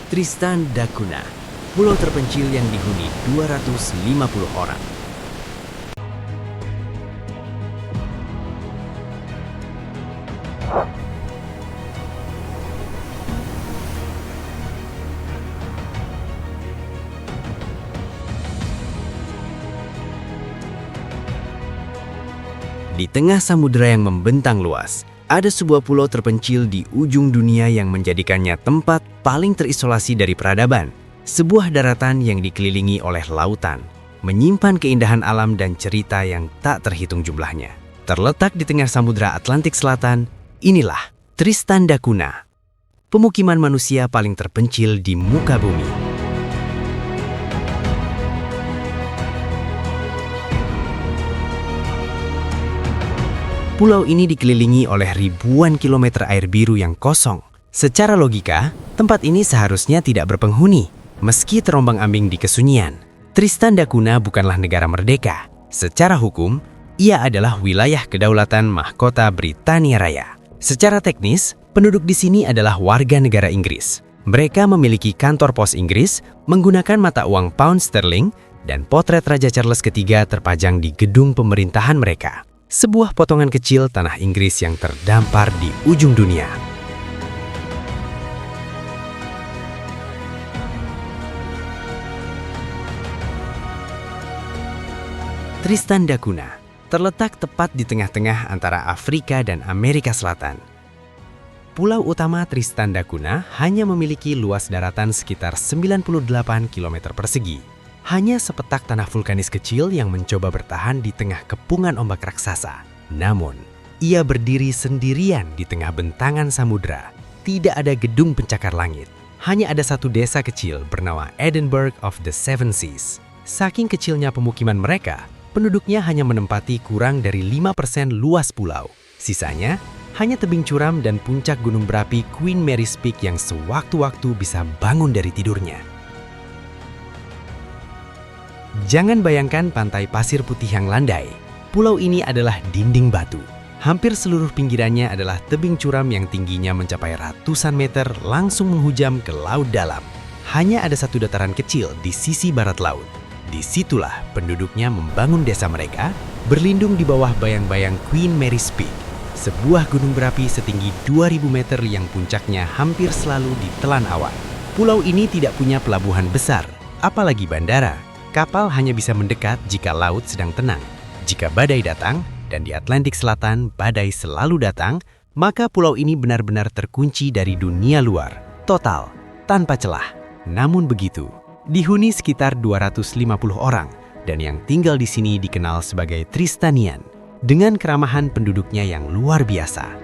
Tristan da Cunha, pulau terpencil yang dihuni 250 orang. Di tengah samudera yang membentang luas, ada sebuah pulau terpencil di ujung dunia yang menjadikannya tempat paling terisolasi dari peradaban. Sebuah daratan yang dikelilingi oleh lautan, menyimpan keindahan alam dan cerita yang tak terhitung jumlahnya. Terletak di tengah Samudra Atlantik Selatan, inilah Tristan da Cunha, pemukiman manusia paling terpencil di muka bumi. Pulau ini dikelilingi oleh ribuan kilometer air biru yang kosong. Secara logika, tempat ini seharusnya tidak berpenghuni. Meski terombang-ambing di kesunyian, Tristan da Cunha bukanlah negara merdeka. Secara hukum, ia adalah wilayah kedaulatan mahkota Britania Raya. Secara teknis, penduduk di sini adalah warga negara Inggris. Mereka memiliki kantor pos Inggris, menggunakan mata uang pound sterling, dan potret Raja Charles III terpajang di gedung pemerintahan mereka. Sebuah potongan kecil tanah Inggris yang terdampar di ujung dunia. Tristan da Cunha terletak tepat di tengah-tengah antara Afrika dan Amerika Selatan. Pulau utama Tristan da Cunha hanya memiliki luas daratan sekitar 98 km persegi. Hanya sepetak tanah vulkanis kecil yang mencoba bertahan di tengah kepungan ombak raksasa. Namun, ia berdiri sendirian di tengah bentangan samudra. Tidak ada gedung pencakar langit. Hanya ada satu desa kecil bernama Edinburgh of the Seven Seas. Saking kecilnya pemukiman mereka, penduduknya hanya menempati kurang dari 5% luas pulau. Sisanya, hanya tebing curam dan puncak gunung berapi Queen Mary's Peak yang sewaktu-waktu bisa bangun dari tidurnya. Jangan bayangkan pantai pasir putih yang landai. Pulau ini adalah dinding batu. Hampir seluruh pinggirannya adalah tebing curam yang tingginya mencapai ratusan meter langsung menghujam ke laut dalam. Hanya ada satu dataran kecil di sisi barat laut. Disitulah penduduknya membangun desa mereka, berlindung di bawah bayang-bayang Queen Mary's Peak, sebuah gunung berapi setinggi 2000 meter yang puncaknya hampir selalu ditelan awan. Pulau ini tidak punya pelabuhan besar, apalagi bandara. Kapal hanya bisa mendekat jika laut sedang tenang. Jika badai datang, dan di Atlantik Selatan badai selalu datang, maka pulau ini benar-benar terkunci dari dunia luar. Total, tanpa celah. Namun begitu, dihuni sekitar 250 orang, dan yang tinggal di sini dikenal sebagai Tristanian, dengan keramahan penduduknya yang luar biasa.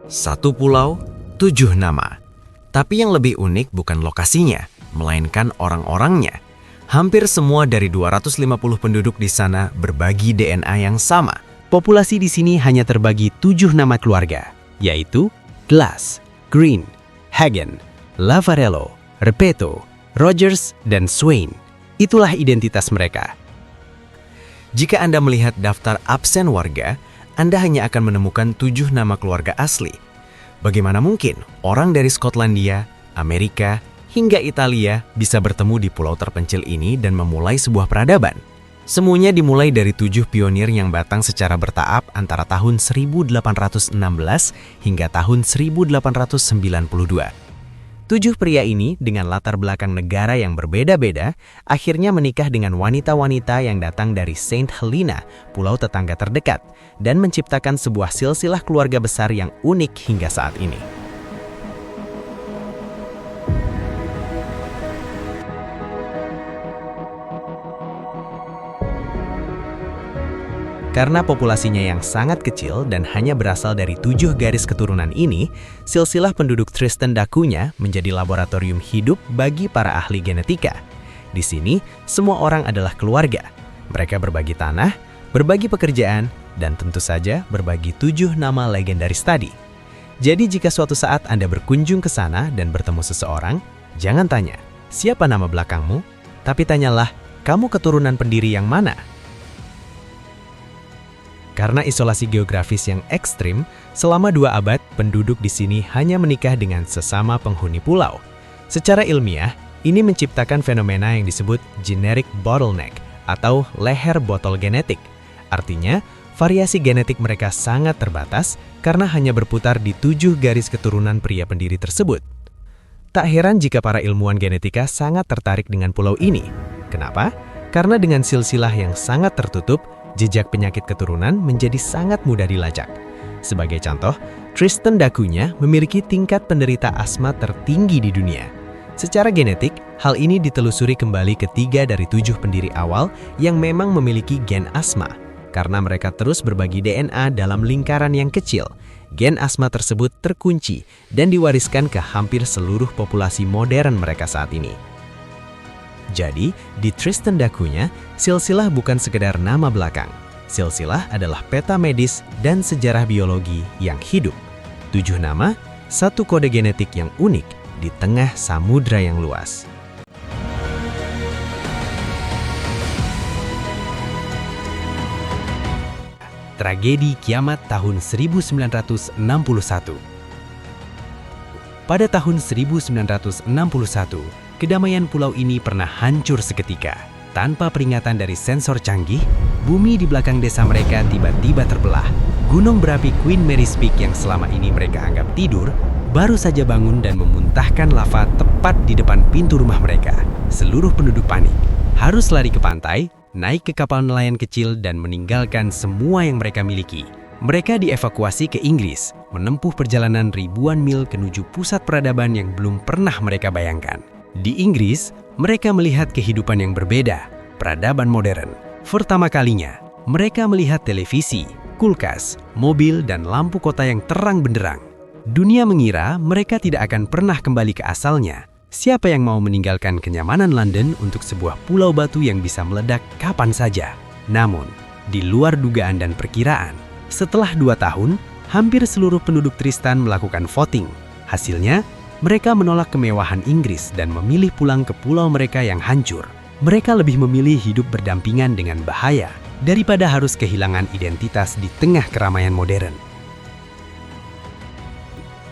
Satu pulau, 7 nama. Tapi yang lebih unik bukan lokasinya, melainkan orang-orangnya. Hampir semua dari 250 penduduk di sana berbagi DNA yang sama. Populasi di sini hanya terbagi 7 nama keluarga, yaitu Glass, Green, Hagen, Lavarello, Repetto, Rogers, dan Swain. Itulah identitas mereka. Jika Anda melihat daftar absen warga, Anda hanya akan menemukan 7 nama keluarga asli. Bagaimana mungkin orang dari Skotlandia, Amerika, hingga Italia bisa bertemu di pulau terpencil ini dan memulai sebuah peradaban? Semuanya dimulai dari 7 pionir yang datang secara bertahap antara tahun 1816 hingga tahun 1892. 7 pria ini dengan latar belakang negara yang berbeda-beda akhirnya menikah dengan wanita-wanita yang datang dari Saint Helena, pulau tetangga terdekat, dan menciptakan sebuah silsilah keluarga besar yang unik hingga saat ini. Karena populasinya yang sangat kecil dan hanya berasal dari 7 garis keturunan ini, silsilah penduduk Tristan da Cunha menjadi laboratorium hidup bagi para ahli genetika. Di sini, semua orang adalah keluarga. Mereka berbagi tanah, berbagi pekerjaan, dan tentu saja berbagi 7 nama legendaris tadi. Jadi jika suatu saat Anda berkunjung ke sana dan bertemu seseorang, jangan tanya, siapa nama belakangmu? Tapi tanyalah, kamu keturunan pendiri yang mana? Karena isolasi geografis yang ekstrim, selama 2 abad penduduk di sini hanya menikah dengan sesama penghuni pulau. Secara ilmiah, ini menciptakan fenomena yang disebut generic bottleneck atau leher botol genetik. Artinya, variasi genetik mereka sangat terbatas karena hanya berputar di 7 garis keturunan pria pendiri tersebut. Tak heran jika para ilmuwan genetika sangat tertarik dengan pulau ini. Kenapa? Karena dengan silsilah yang sangat tertutup, jejak penyakit keturunan menjadi sangat mudah dilacak. Sebagai contoh, Tristan da Cunha memiliki tingkat penderita asma tertinggi di dunia. Secara genetik, hal ini ditelusuri kembali ke 3 dari 7 pendiri awal yang memang memiliki gen asma. Karena mereka terus berbagi DNA dalam lingkaran yang kecil, gen asma tersebut terkunci dan diwariskan ke hampir seluruh populasi modern mereka saat ini. Jadi, di Tristan da Cunha, silsilah bukan sekedar nama belakang. Silsilah adalah peta medis dan sejarah biologi yang hidup. 7 nama, 1 kode genetik yang unik di tengah samudra yang luas. Tragedi kiamat tahun 1961. Pada tahun 1961, kedamaian pulau ini pernah hancur seketika. Tanpa peringatan dari sensor canggih, bumi di belakang desa mereka tiba-tiba terbelah. Gunung berapi Queen Mary's Peak yang selama ini mereka anggap tidur, baru saja bangun dan memuntahkan lava tepat di depan pintu rumah mereka. Seluruh penduduk panik, harus lari ke pantai, naik ke kapal nelayan kecil dan meninggalkan semua yang mereka miliki. Mereka dievakuasi ke Inggris, menempuh perjalanan ribuan mil menuju pusat peradaban yang belum pernah mereka bayangkan. Di Inggris, mereka melihat kehidupan yang berbeda, peradaban modern. Pertama kalinya, mereka melihat televisi, kulkas, mobil, dan lampu kota yang terang benderang. Dunia mengira mereka tidak akan pernah kembali ke asalnya. Siapa yang mau meninggalkan kenyamanan London untuk sebuah pulau batu yang bisa meledak kapan saja? Namun, di luar dugaan dan perkiraan, setelah 2 tahun, hampir seluruh penduduk Tristan melakukan voting. Hasilnya, mereka menolak kemewahan Inggris dan memilih pulang ke pulau mereka yang hancur. Mereka lebih memilih hidup berdampingan dengan bahaya daripada harus kehilangan identitas di tengah keramaian modern.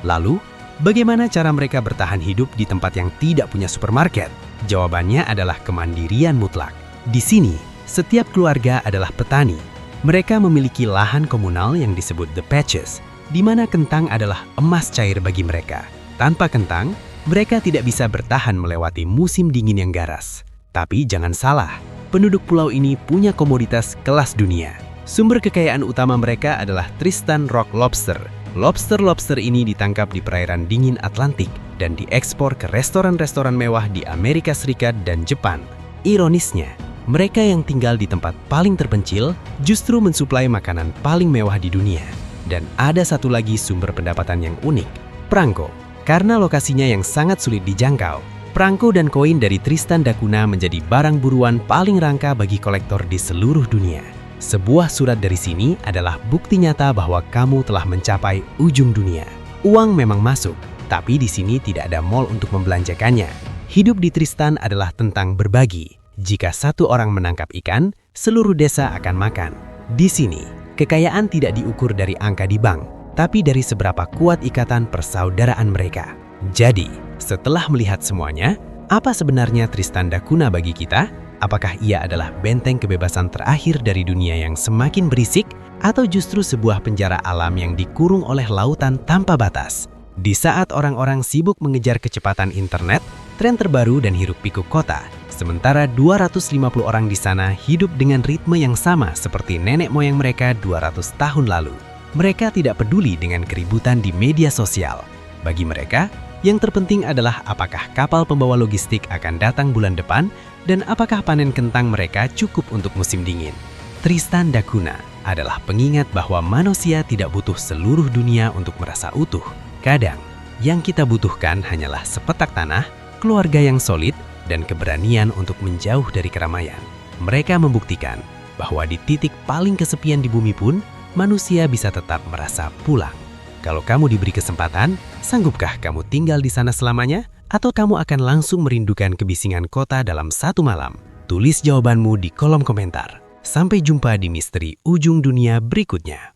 Lalu, bagaimana cara mereka bertahan hidup di tempat yang tidak punya supermarket? Jawabannya adalah kemandirian mutlak. Di sini, setiap keluarga adalah petani. Mereka memiliki lahan komunal yang disebut The Patches, di mana kentang adalah emas cair bagi mereka. Tanpa kentang, mereka tidak bisa bertahan melewati musim dingin yang garas. Tapi jangan salah, penduduk pulau ini punya komoditas kelas dunia. Sumber kekayaan utama mereka adalah Tristan Rock Lobster. Lobster-lobster ini ditangkap di perairan dingin Atlantik dan diekspor ke restoran-restoran mewah di Amerika Serikat dan Jepang. Ironisnya, mereka yang tinggal di tempat paling terpencil justru mensuplai makanan paling mewah di dunia. Dan ada satu lagi sumber pendapatan yang unik, perangko. Karena lokasinya yang sangat sulit dijangkau, perangko dan koin dari Tristan da Cunha menjadi barang buruan paling langka bagi kolektor di seluruh dunia. Sebuah surat dari sini adalah bukti nyata bahwa kamu telah mencapai ujung dunia. Uang memang masuk, tapi di sini tidak ada mall untuk membelanjakannya. Hidup di Tristan adalah tentang berbagi. Jika satu orang menangkap ikan, seluruh desa akan makan. Di sini, kekayaan tidak diukur dari angka di bank, tapi dari seberapa kuat ikatan persaudaraan mereka. Jadi, setelah melihat semuanya, apa sebenarnya Tristan da Cunha bagi kita? Apakah ia adalah benteng kebebasan terakhir dari dunia yang semakin berisik, atau justru sebuah penjara alam yang dikurung oleh lautan tanpa batas? Di saat orang-orang sibuk mengejar kecepatan internet, tren terbaru dan hiruk-pikuk kota, sementara 250 orang di sana hidup dengan ritme yang sama seperti nenek moyang mereka 200 tahun lalu. Mereka tidak peduli dengan keributan di media sosial. Bagi mereka, yang terpenting adalah apakah kapal pembawa logistik akan datang bulan depan dan apakah panen kentang mereka cukup untuk musim dingin. Tristan da Cunha adalah pengingat bahwa manusia tidak butuh seluruh dunia untuk merasa utuh. Kadang, yang kita butuhkan hanyalah sepetak tanah, keluarga yang solid, dan keberanian untuk menjauh dari keramaian. Mereka membuktikan bahwa di titik paling kesepian di bumi pun, manusia bisa tetap merasa pulang. Kalau kamu diberi kesempatan, sanggupkah kamu tinggal di sana selamanya? Atau kamu akan langsung merindukan kebisingan kota dalam satu malam? Tulis jawabanmu di kolom komentar. Sampai jumpa di misteri ujung dunia berikutnya.